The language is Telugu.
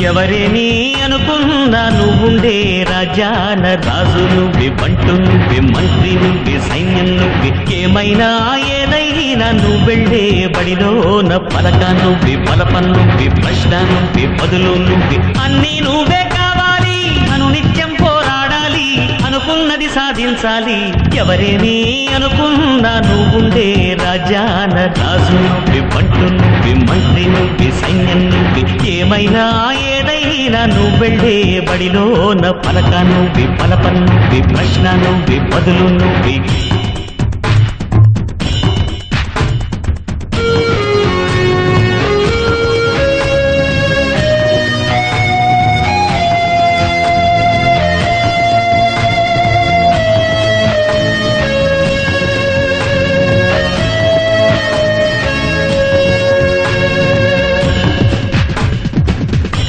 ఎవరేని అనుకున్నా నువ్వుండే రాజాన రాజు నువ్వే, బంటు నువ్వే, మంత్రి నువ్వే, సైన్యం నువ్వే, ఏమైనా ఏదైనా నువ్వెళ్ళే బడిలోన పలక నువ్వే, బలపం నువ్వే, ప్రశ్న నువ్వే, బదులు నువ్వే, అన్నీ నువ్వే కావాలి. అనునిత్యం పోరాడాలి, అనుకున్నది సాధించాలి. ఎవరేని అనుకున్నా నువ్వుండే రాజాన రాజు నువ్వే, బంటు నువ్వే, మంత్రి నువ్వే, సైన్యం నువ్వే, ఏమైనా ఏదైనా నువ్వెళ్ళే బడిలోన పలక నువ్వే, బలపం నువ్వే, ప్రశ్న నువ్వే, బదులు నువ్వే.